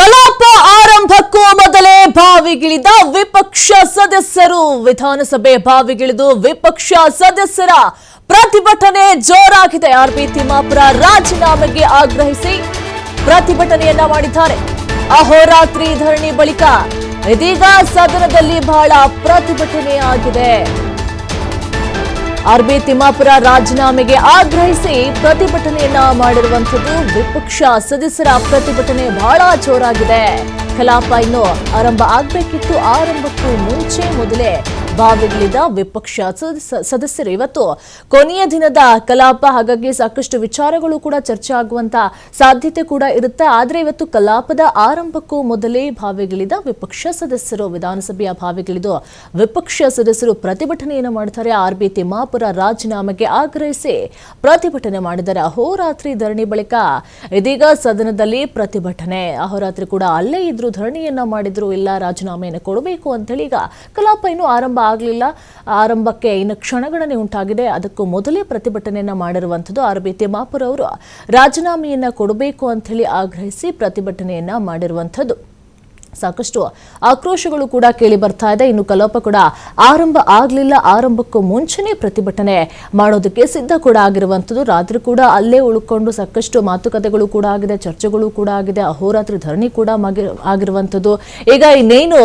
ಕಲಾಪ ಆರಂಭಕ್ಕೂ ಮೊದಲೇ ಬಾವಿಗಿಳಿದ ವಿಪಕ್ಷ ಸದಸ್ಯರು. ವಿಧಾನಸಭೆ ಬಾವಿಗಿಳಿದು ವಿಪಕ್ಷ ಸದಸ್ಯರ ಪ್ರತಿಭಟನೆ ಜೋರಾಗಿದೆ. ಆರ್ಬಿ ತಿಮ್ಮಾಪುರ ರಾಜೀನಾಮೆಗೆ ಆಗ್ರಹಿಸಿ ಪ್ರತಿಭಟನೆಯನ್ನ ಮಾಡಿದ್ದಾರೆ. ಅಹೋರಾತ್ರಿ ಧರಣಿ ಬಳಿಕ ಇದೀಗ ಸದನದಲ್ಲಿ ಬಹಳ ಪ್ರತಿಭಟನೆಯಾಗಿದೆ. ಆರ್ಬಿ ತಿಮ್ಮಾಪುರ ರಾಜೀನಾಮೆಗೆ ಆಗ್ರಹಿಸಿ ಪ್ರತಿಭಟನೆಯನ್ನ ಮಾಡಿರುವಂತದ್ದು. ವಿಪಕ್ಷ ಸದಸ್ಯರ ಪ್ರತಿಭಟನೆ ಬಹಳ ಜೋರಾಗಿದೆ. ಕಲಾಪ ಇನ್ನು ಆರಂಭ ಆಗಬೇಕಿತ್ತು. ಆರಂಭಕ್ಕೂ ಮೊದಲೇ ಬಾವಿಗಿಳಿದ ವಿಪಕ್ಷ ಸದಸ್ಯರು. ಇವತ್ತು ಕೊನೆಯ ದಿನದ ಕಲಾಪ, ಹಾಗಾಗಿ ಸಾಕಷ್ಟು ವಿಚಾರಗಳು ಕೂಡ ಚರ್ಚೆ ಆಗುವಂತ ಸಾಧ್ಯತೆ ಕೂಡ ಇರುತ್ತೆ. ಆದ್ರೆ ಇವತ್ತು ಕಲಾಪದ ಆರಂಭಕ್ಕೂ ಮೊದಲೇ ಬಾವಿಗಿಳಿದ ವಿಪಕ್ಷ ಸದಸ್ಯರು, ವಿಧಾನಸಭೆಯ ಬಾವಿಗಿಳಿದು ವಿಪಕ್ಷ ಸದಸ್ಯರು ಪ್ರತಿಭಟನೆಯನ್ನು ಮಾಡ್ತಾರೆ. ಆರ್ಬಿ ತಿಮ್ಮಾಪುರ ರಾಜೀನಾಮೆಗೆ ಆಗ್ರಹಿಸಿ ಪ್ರತಿಭಟನೆ ಮಾಡಿದ್ದಾರೆ. ಅಹೋರಾತ್ರಿ ಧರಣಿ ಬಳಿಕ ಇದೀಗ ಸದನದಲ್ಲಿ ಪ್ರತಿಭಟನೆ. ಅಹೋರಾತ್ರಿ ಕೂಡ ಅಲ್ಲೇ ಇದ್ರು, ಧರಣಿಯನ್ನ ಮಾಡಿದ್ರು, ಇಲ್ಲ ರಾಜೀನಾಮೆಯನ್ನು ಕೊಡಬೇಕು ಅಂತೇಳಿ. ಈಗ ಕಲಾಪ ಇನ್ನು ಆರಂಭ ಆಗಲಿಲ್ಲ, ಆರಂಭಕ್ಕೆ ಇನ್ನು ಕ್ಷಣಗಣನೆ ಉಂಟಾಗಿದೆ. ಅದಕ್ಕೂ ಮೊದಲೇ ಪ್ರತಿಭಟನೆಯನ್ನ ಮಾಡಿರುವಂತದ್ದು. ಆರ್ಬಿ ತಿಮ್ಮಾಪುರ ಅವರು ರಾಜೀನಾಮೆಯನ್ನ ಕೊಡಬೇಕು ಅಂತ ಹೇಳಿ ಆಗ್ರಹಿಸಿ ಪ್ರತಿಭಟನೆಯನ್ನ ಮಾಡಿರುವಂತದ್ದು. ಸಾಕಷ್ಟು ಆಕ್ರೋಶಗಳು ಕೂಡ ಕೇಳಿ ಬರ್ತಾ ಇದೆ. ಇನ್ನು ಕಲಾಪ ಕೂಡ ಆರಂಭ ಆಗಲಿಲ್ಲ, ಆರಂಭಕ್ಕೂ ಮುಂಚೆನೇ ಪ್ರತಿಭಟನೆ ಮಾಡೋದಕ್ಕೆ ಸಿದ್ಧ ಕೂಡ ಆಗಿರುವಂಥದ್ದು. ರಾತ್ರಿ ಕೂಡ ಅಲ್ಲೇ ಉಳ್ಕೊಂಡು ಸಾಕಷ್ಟು ಮಾತುಕತೆಗಳು ಕೂಡ ಆಗಿದೆ, ಚರ್ಚೆಗಳು ಕೂಡ ಆಗಿದೆ, ಅಹೋರಾತ್ರಿ ಧರಣಿ ಕೂಡ ಆಗಿರುವಂಥದ್ದು. ಈಗ ಇನ್ನೇನು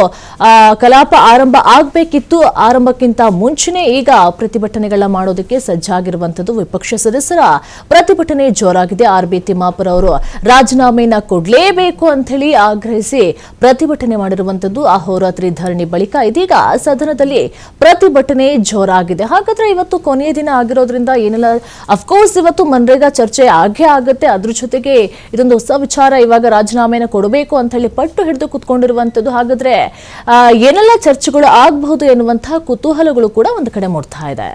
ಕಲಾಪ ಆರಂಭ ಆಗಬೇಕಿತ್ತು, ಆರಂಭಕ್ಕಿಂತ ಮುಂಚೆನೇ ಈಗ ಪ್ರತಿಭಟನೆಗಳನ್ನ ಮಾಡೋದಕ್ಕೆ ಸಜ್ಜಾಗಿರುವಂಥದ್ದು. ವಿಪಕ್ಷ ಸದಸ್ಯರ ಪ್ರತಿಭಟನೆ ಜೋರಾಗಿದೆ. ಆರ್ಬಿ ತಿಮ್ಮಾಪುರ ಅವರು ರಾಜೀನಾಮೆಯನ್ನ ಕೊಡಲೇಬೇಕು ಅಂತ ಹೇಳಿ ಆಗ್ರಹಿಸಿ ಪ್ರತಿಭಟನೆ ಮಾಡಿರುವಂತದ್ದು. ಅಹೋರಾತ್ರಿ ಧರಣಿ ಬಳಿಕ ಇದೀಗ ಸದನದಲ್ಲಿ ಪ್ರತಿಭಟನೆ ಜೋರಾಗಿದೆ. ಹಾಗಾದ್ರೆ ಇವತ್ತು ಕೊನೆಯ ದಿನ ಆಗಿರೋದ್ರಿಂದ ಏನೆಲ್ಲ, ಅಫ್ಕೋರ್ಸ್ ಇವತ್ತು ಮನ್ರೇಗಾ ಚರ್ಚೆ ಆಗೇ ಆಗುತ್ತೆ. ಅದ್ರ ಜೊತೆಗೆ ಇದೊಂದು ಹೊಸ ವಿಚಾರ, ಇವಾಗ ರಾಜೀನಾಮೆಯನ್ನು ಕೊಡಬೇಕು ಅಂತ ಹೇಳಿ ಪಟ್ಟು ಹಿಡಿದು ಕುತ್ಕೊಂಡಿರುವಂತದ್ದು. ಹಾಗಾದ್ರೆ ಏನೆಲ್ಲ ಚರ್ಚೆಗಳು ಆಗಬಹುದು ಎನ್ನುವಂತಹ ಕುತೂಹಲಗಳು ಕೂಡ ಒಂದು ಕಡೆ ಮೂಡ್ತಾ ಇದೆ.